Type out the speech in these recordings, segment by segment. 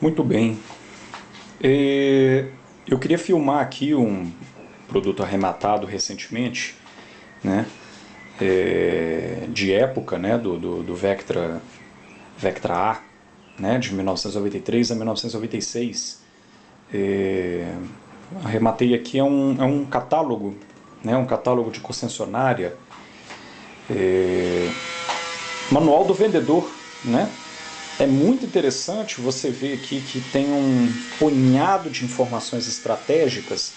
Muito bem. Eu queria filmar aqui um produto arrematado recentemente, né? De época, né? Do Vectra A, né? De 1993 a 1996. Arrematei aqui é um catálogo, né? Um catálogo de concessionária, manual do vendedor, né? É muito interessante você ver aqui que tem um punhado de informações estratégicas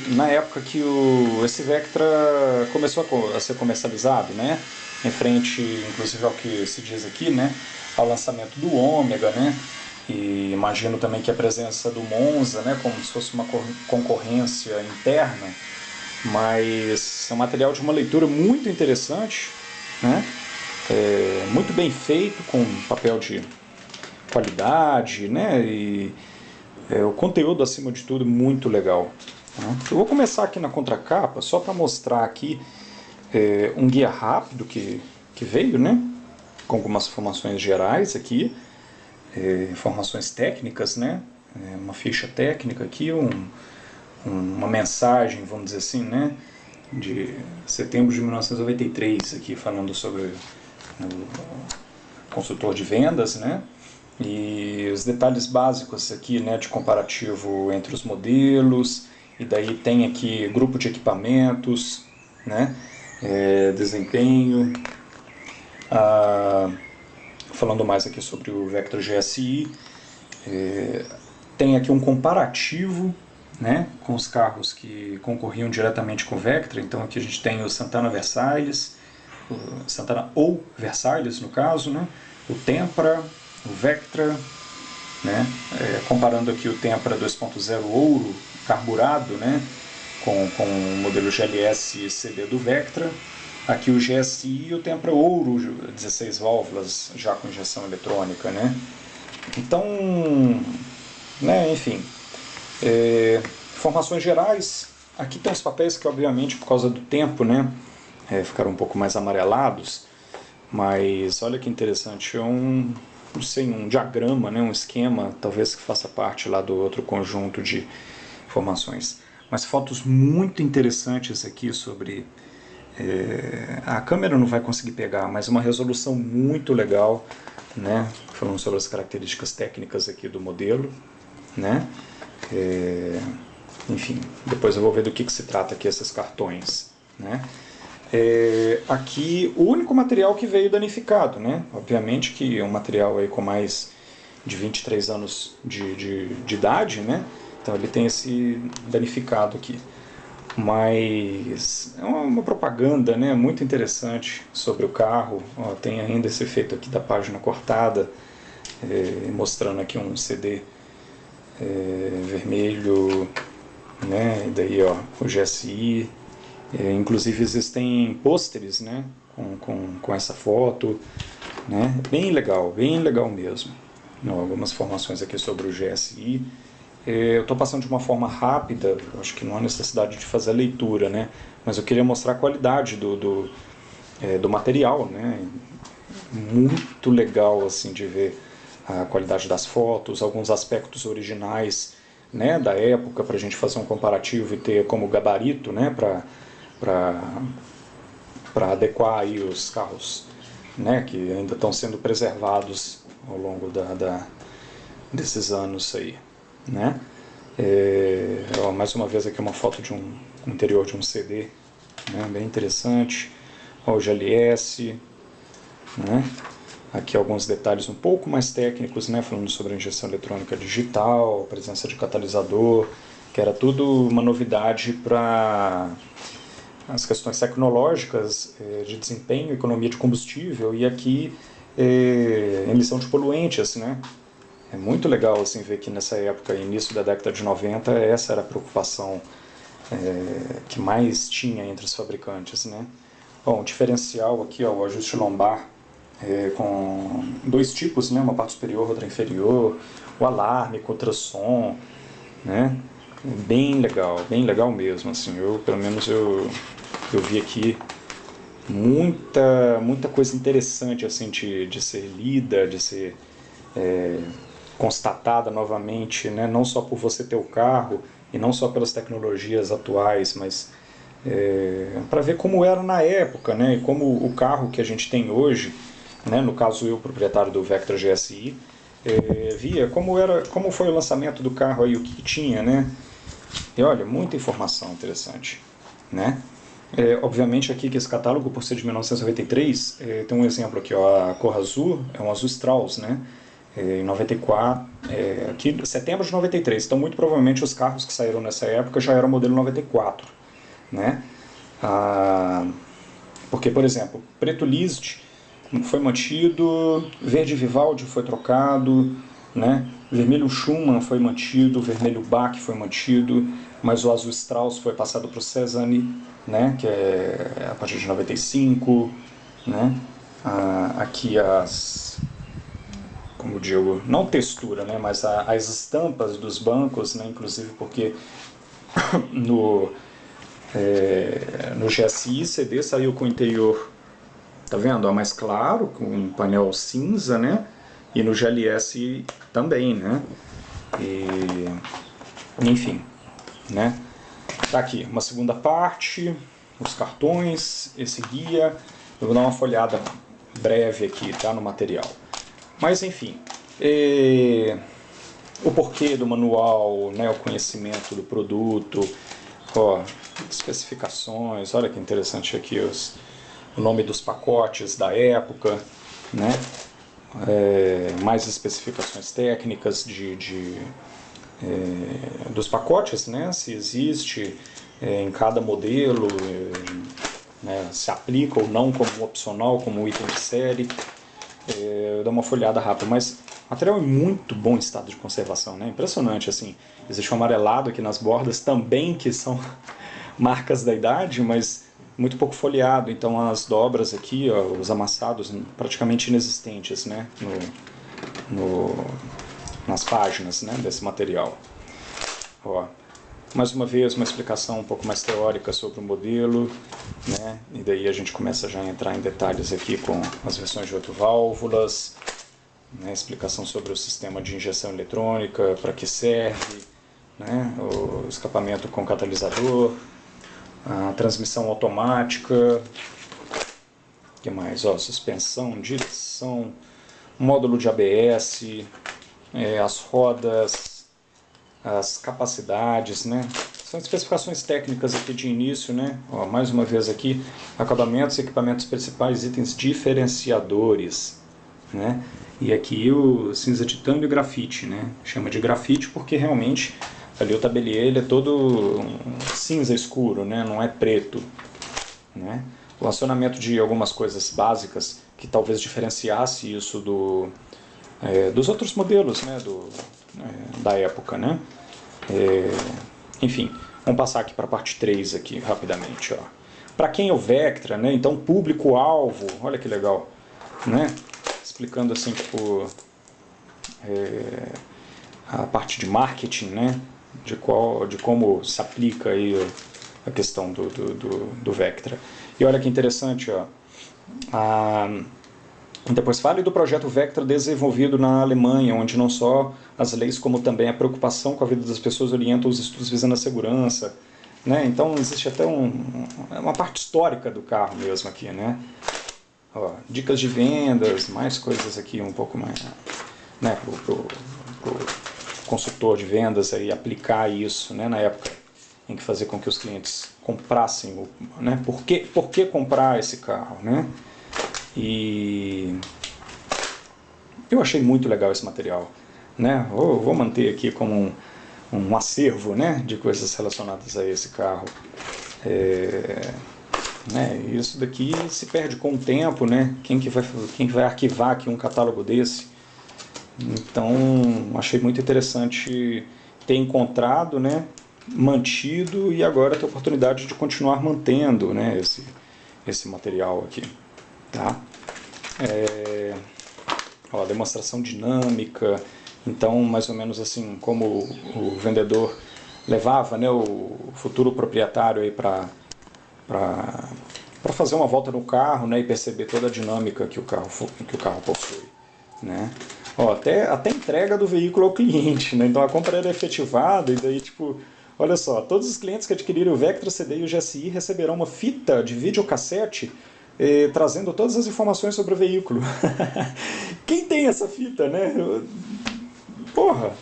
na época que esse Vectra começou a ser comercializado, né? Em frente, inclusive, ao que se diz aqui, né? Ao lançamento do Ômega, né? E imagino também que a presença do Monza, né? Como se fosse uma concorrência interna, mas é um material de uma leitura muito interessante, né? Muito bem feito, com papel de qualidade, né? E o conteúdo, acima de tudo, muito legal. Tá? Eu vou começar aqui na contracapa, só para mostrar aqui um guia rápido que veio, né? Com algumas informações gerais aqui, informações técnicas, né? Uma ficha técnica aqui, uma mensagem, vamos dizer assim, né? De setembro de 1993, aqui falando sobre o consultor de vendas, né? E os detalhes básicos aqui, né, de comparativo entre os modelos, e daí tem aqui grupo de equipamentos, né, desempenho, falando mais aqui sobre o Vectra GSI, tem aqui um comparativo, né, com os carros que concorriam diretamente com o Vectra. Então aqui a gente tem o Santana Versailles, Santana ou Versailles no caso, né, o Tempra, o Vectra, né? Comparando aqui o Tempra 2.0 Ouro carburado, né? com o modelo GLS CD do Vectra, aqui o GSI e o Tempra Ouro 16 válvulas já com injeção eletrônica, né? Então, né, enfim, informações gerais. Aqui tem os papéis que, obviamente, por causa do tempo, né, ficaram um pouco mais amarelados, mas olha que interessante, não sei, um diagrama, né, um esquema, talvez que faça parte lá do outro conjunto de informações. Mas fotos muito interessantes aqui sobre... a câmera não vai conseguir pegar, mas uma resolução muito legal, né, falando sobre as características técnicas aqui do modelo, né, enfim, depois eu vou ver do que se trata aqui esses cartões, né. Aqui o único material que veio danificado, né? Obviamente que é um material aí com mais de 23 anos de idade, né? Então ele tem esse danificado aqui. Mas é uma propaganda, né? Muito interessante sobre o carro. Ó, tem ainda esse efeito aqui da página cortada, mostrando aqui um CD vermelho, né? E daí ó, o GSI. Inclusive existem pôsteres, né, com essa foto, né, bem legal mesmo. Algumas informações aqui sobre o GSI. Eu estou passando de uma forma rápida, acho que não há necessidade de fazer a leitura, né, mas eu queria mostrar a qualidade do material, né, muito legal assim de ver a qualidade das fotos, alguns aspectos originais, né, da época, para a gente fazer um comparativo e ter como gabarito, né, para adequar aí os carros, né, que ainda estão sendo preservados ao longo desses anos aí, né. Mais uma vez aqui uma foto de um interior de um CD, né, bem interessante. Ó, o GLS, né. Aqui alguns detalhes um pouco mais técnicos, né, falando sobre a injeção eletrônica digital, presença de catalisador, que era tudo uma novidade para as questões tecnológicas de desempenho, economia de combustível e aqui emissão de poluentes, né? É muito legal assim ver que nessa época, início da década de 90, essa era a preocupação que mais tinha entre os fabricantes, né? Bom, o diferencial aqui, ó, o ajuste lombar com dois tipos, né? Uma parte superior, outra inferior, o alarme com ultrassom, né? Bem legal mesmo, assim, pelo menos eu vi aqui muita coisa interessante assim de ser lida, de ser constatada novamente, né? Não só por você ter o carro e não só pelas tecnologias atuais, mas para ver como era na época, né? E como o carro que a gente tem hoje, né? No caso eu, proprietário do Vectra GSI, via como foi o lançamento do carro aí, o que tinha, né? E olha, muita informação interessante, né? Obviamente aqui que esse catálogo, por ser de 1993, tem um exemplo aqui, ó, a cor azul é um azul Strauss, né? Em 94, aqui setembro de 93, então muito provavelmente os carros que saíram nessa época já eram modelo 94, né? Porque, por exemplo, preto Liszt foi mantido, verde Vivaldi foi trocado, né? Vermelho Schumann foi mantido, vermelho Bach foi mantido, mas o azul Strauss foi passado para o Cézanne, né? Que é a partir de 95, né? Aqui como eu digo, não textura, né? Mas as estampas dos bancos, né? Inclusive porque no GSI CD saiu com o interior, tá vendo? Ó, mais claro, com um painel cinza, né? E no GLS também, né? Enfim, né? Tá aqui uma segunda parte, os cartões, esse guia. Eu vou dar uma folhada breve aqui, tá? No material. Mas enfim, o porquê do manual, né? O conhecimento do produto, ó, especificações, olha que interessante aqui o nome dos pacotes da época, né? Mais especificações técnicas dos pacotes, né? Se existe em cada modelo, né? Se aplica ou não como opcional, como item de série. Eu dou uma folhada rápida, mas o material é muito bom estado de conservação, né? Impressionante, assim. Existe um amarelado aqui nas bordas também, que são marcas da idade, mas muito pouco folheado, então as dobras aqui, ó, os amassados praticamente inexistentes, né? Nas páginas, né? Desse material. Ó, mais uma vez uma explicação um pouco mais teórica sobre o modelo, né? E daí a gente começa já a entrar em detalhes aqui com as versões de 8 válvulas, né? Explicação sobre o sistema de injeção eletrônica, para que serve, né? O escapamento com catalisador, a transmissão automática, o que mais? Ó, suspensão, direção, módulo de ABS, as rodas, as capacidades, né? São especificações técnicas aqui de início, né? Ó, mais uma vez aqui, acabamentos, equipamentos principais, itens diferenciadores, né? E aqui o cinza titânio e grafite, né? Chama de grafite porque realmente ali o tabelier ele é todo cinza escuro, né? Não é preto, né? O acionamento de algumas coisas básicas que talvez diferenciasse isso dos outros modelos, né? Da época, né? Enfim, vamos passar aqui para a parte 3 aqui, rapidamente. Para quem é o Vectra, né? Então, público-alvo, olha que legal, né? Explicando assim, tipo, a parte de marketing, né? De como se aplica aí a questão do Vectra. E olha que interessante, ó. Depois fale do projeto Vectra desenvolvido na Alemanha, onde não só as leis, como também a preocupação com a vida das pessoas orientam os estudos visando a segurança, né? Então existe até uma parte histórica do carro mesmo aqui, né? Ó, dicas de vendas, mais coisas aqui um pouco mais, né, pro consultor de vendas aí aplicar isso, né, na época em que fazer com que os clientes comprassem, né? Por que comprar esse carro, né? E eu achei muito legal esse material, né? Vou manter aqui como um acervo, né, de coisas relacionadas a esse carro. Né? Isso daqui se perde com o tempo, né? Quem que vai arquivar aqui um catálogo desse? Então, achei muito interessante ter encontrado, né? Mantido e agora ter a oportunidade de continuar mantendo, né? Esse material aqui, tá? Ó, demonstração dinâmica. Então, mais ou menos assim, como o vendedor levava, né, o futuro proprietário aí para fazer uma volta no carro, né, e perceber toda a dinâmica que o carro possui, né? Ó, até entrega do veículo ao cliente, né? Então a compra era efetivada e daí, tipo, olha só, todos os clientes que adquiriram o Vectra CD e o GSI receberão uma fita de videocassete trazendo todas as informações sobre o veículo. Quem tem essa fita, né? Porra,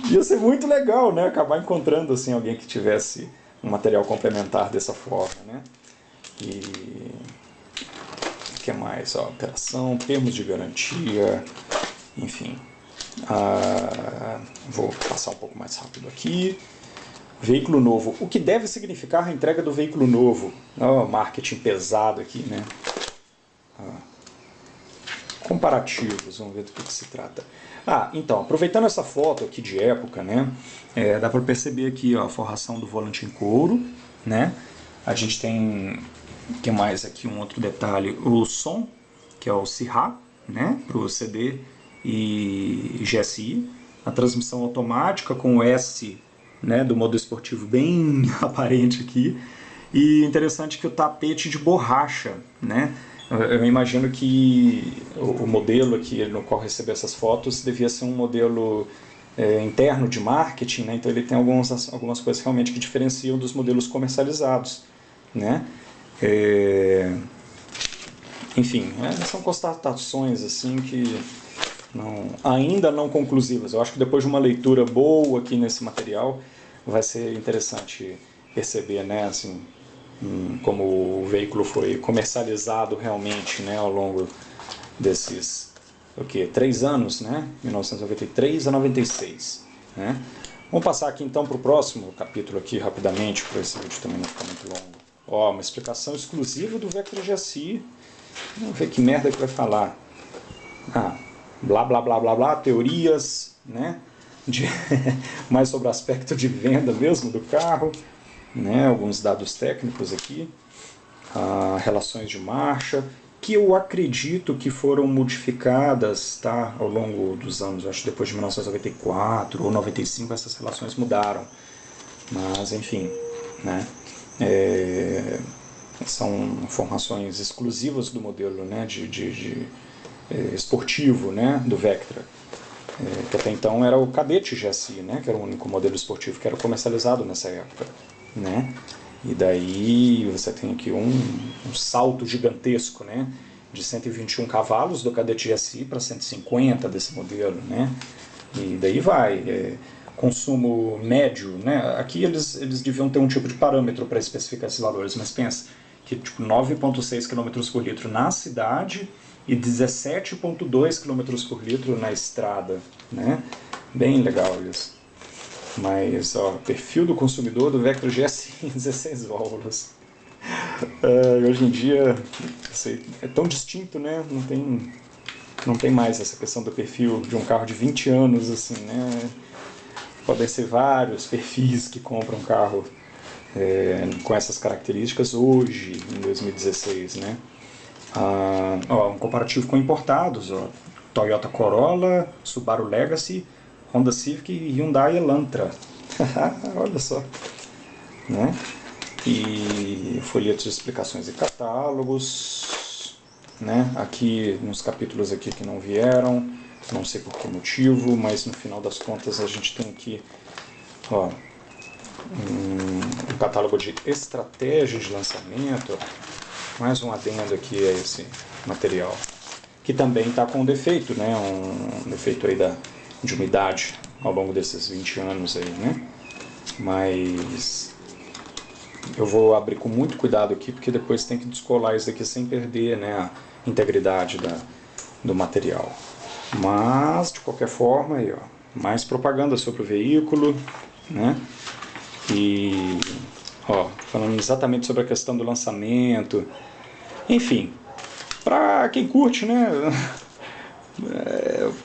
ia ser muito legal, né? Acabar encontrando assim alguém que tivesse um material complementar dessa forma, né? E o que mais? Ó, operação, termos de garantia, enfim. Vou passar um pouco mais rápido aqui. Veículo novo. O que deve significar a entrega do veículo novo? Oh, marketing pesado aqui, né? Comparativos, vamos ver do que se trata. Então, aproveitando essa foto aqui de época, né? Dá para perceber aqui ó, a forração do volante em couro, né? A gente tem, o que mais aqui, um outro detalhe, o som, que é o SIRA, né? Para o CD e GSI. A transmissão automática com o S, né, do modo esportivo bem aparente aqui. E interessante que o tapete de borracha, né? Eu imagino que o modelo aqui no qual recebeu essas fotos devia ser um modelo interno de marketing, né? Então ele tem algumas coisas realmente que diferenciam dos modelos comercializados, né? Enfim, são constatações assim que ainda não conclusivas. Eu acho que depois de uma leitura boa aqui nesse material vai ser interessante perceber, né, assim, como o veículo foi comercializado realmente, né, ao longo desses 3 anos, né, 1993 a 96, né. Vamos passar aqui então para o próximo capítulo aqui rapidamente, para esse vídeo também não ficar muito longo. Ó, uma explicação exclusiva do Vectra GSI. Vamos ver que merda que vai falar. Blá blá blá blá blá, teorias, né, mais sobre o aspecto de venda mesmo do carro, né, alguns dados técnicos aqui, relações de marcha, que eu acredito que foram modificadas, tá, ao longo dos anos. Acho que depois de 1994 ou 95 essas relações mudaram, mas enfim, né, são informações exclusivas do modelo, né, esportivo, né, do Vectra, que até então era o Cadete GSI, né, que era o único modelo esportivo que era comercializado nessa época, né. E daí você tem aqui um salto gigantesco, né, de 121 cavalos do Cadete GSI para 150 desse modelo, né. E daí vai, consumo médio, né. Aqui eles deviam ter um tipo de parâmetro para especificar esses valores, mas pensa que tipo 9,6 km por litro na cidade e 17,2 km por litro na estrada, né. Bem legal isso. Mas, ó, perfil do consumidor do Vectra GSI 16 válvulas. Hoje em dia, sei, é tão distinto, né? Não tem mais essa questão do perfil de um carro de 20 anos, assim, né? Podem ser vários perfis que compram um carro com essas características hoje, em 2016, né? Um comparativo com importados, ó. Toyota Corolla, Subaru Legacy, Honda Civic e Hyundai Elantra. Olha só, né? E folhetos de explicações e catálogos, né? Aqui nos capítulos aqui que não vieram, não sei por que motivo, mas no final das contas a gente tem aqui, ó, um catálogo de estratégia de lançamento, mais um adendo aqui a esse material, que também está com defeito, né? Um defeito aí de umidade ao longo desses 20 anos aí, né? Mas eu vou abrir com muito cuidado aqui, porque depois tem que descolar isso aqui sem perder, né, a integridade do material. Mas, de qualquer forma, aí, ó, mais propaganda sobre o veículo, né? E, ó, falando exatamente sobre a questão do lançamento. Enfim, para quem curte, né?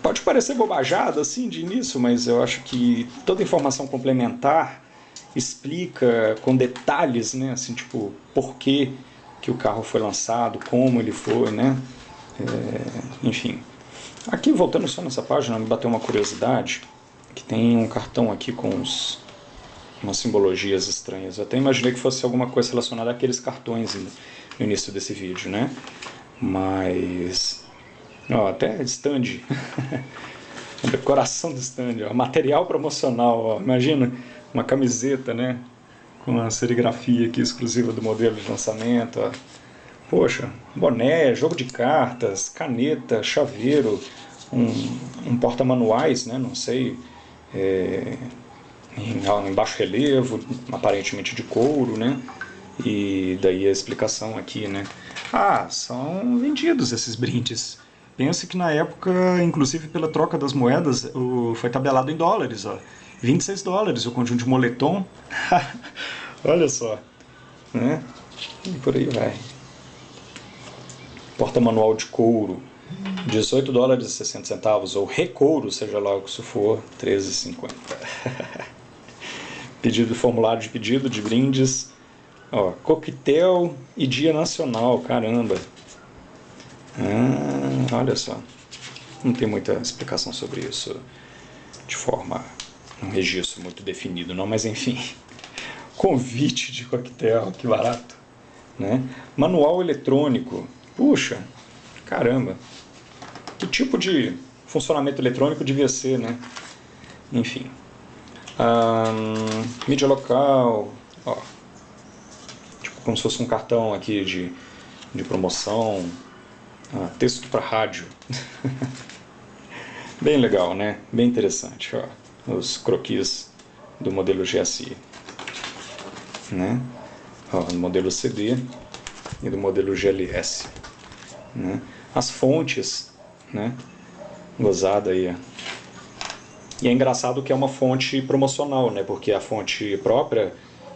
Pode parecer bobajada assim de início, mas eu acho que toda informação complementar explica com detalhes, né, assim, tipo, por que o carro foi lançado, como ele foi, né, enfim. Aqui, voltando só nessa página, me bateu uma curiosidade, que tem um cartão aqui com umas simbologias estranhas. Eu até imaginei que fosse alguma coisa relacionada àqueles cartões no início desse vídeo, né, mas Ó, até stand. A decoração do stand, ó. Material promocional, ó. Imagina uma camiseta, né? Com a serigrafia aqui exclusiva do modelo de lançamento, ó. Poxa, boné, jogo de cartas, caneta, chaveiro, um porta-manuais, né? Não sei, em baixo relevo, aparentemente de couro, né? E daí a explicação aqui, né? Ah, são vendidos esses brindes. Pensa que na época, inclusive pela troca das moedas, foi tabelado em dólares, ó. $26 o conjunto de moletom. Olha só, né? E por aí vai. Porta-manual de couro, $18,60, ou recouro, seja lá o que isso for, R$13,50. Pedido, formulário de pedido de brindes, ó, coquetel e dia nacional, caramba. Olha só, não tem muita explicação sobre isso de forma, um registro muito definido não, mas enfim. Convite de coquetel, que barato, né? Manual eletrônico, puxa, caramba, que tipo de funcionamento eletrônico devia ser, né? Enfim. Mídia local, ó, tipo como se fosse um cartão aqui de promoção, texto para rádio. Bem legal, né? Bem interessante, ó, os croquis do modelo GSI, né? Ó, do modelo CD e do modelo GLS, né? As fontes, né? Gozada aí, ó. E é engraçado que é uma fonte promocional, né? Porque a fonte própria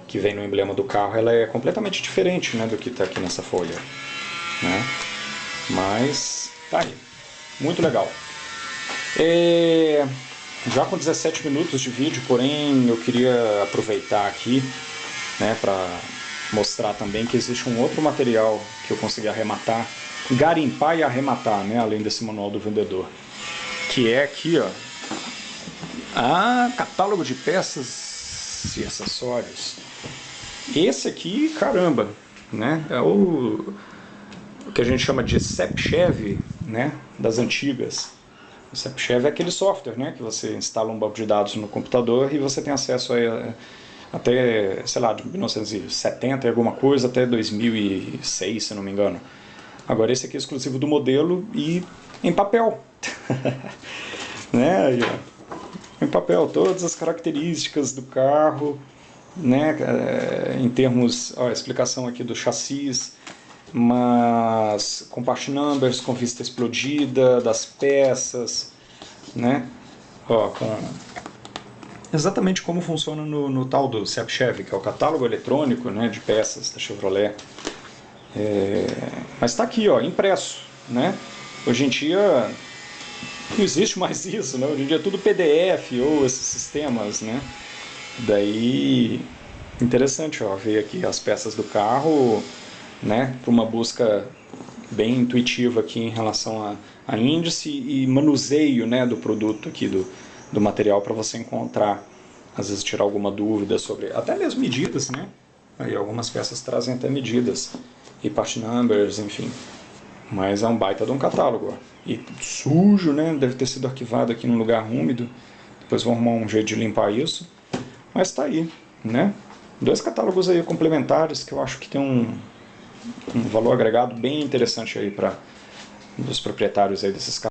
que vem no emblema do carro, ela é completamente diferente, né, do que está aqui nessa folha, né? Mas tá aí, muito legal. Já com 17 minutos de vídeo, porém eu queria aproveitar aqui, né, para mostrar também que existe um outro material que eu consegui arrematar, garimpar e arrematar, né, além desse manual do vendedor, que é aqui, ó, catálogo de peças e acessórios. Esse aqui, caramba, né, é o que a gente chama de Sepchev, né, das antigas. O Sepchev é aquele software, né, que você instala um banco de dados no computador e você tem acesso a até, sei lá, de 1970 e alguma coisa até 2006, se não me engano. Agora esse aqui é exclusivo do modelo e em papel. Né, aí, ó, em papel, todas as características do carro, né, em termos, ó, explicação aqui do chassis, mas com part numbers, com vista explodida, das peças, né, ó, exatamente como funciona no tal do Sepchev, que é o catálogo eletrônico, né, de peças da Chevrolet. Mas está aqui, ó, impresso, né? Hoje em dia não existe mais isso, né? Hoje em dia é tudo PDF ou esses sistemas, né? Daí, interessante, ó, ver aqui as peças do carro, né? Para uma busca bem intuitiva aqui em relação a índice e manuseio, né, do produto aqui, do material, para você encontrar, às vezes tirar alguma dúvida sobre, até mesmo medidas, né? Aí algumas peças trazem até medidas e part numbers, enfim. Mas é um baita de um catálogo, ó. E sujo, né? Deve ter sido arquivado aqui num lugar úmido. Depois vou arrumar um jeito de limpar isso. Mas tá aí, né? 2 catálogos aí complementares que eu acho que tem um valor agregado bem interessante aí para os proprietários aí desses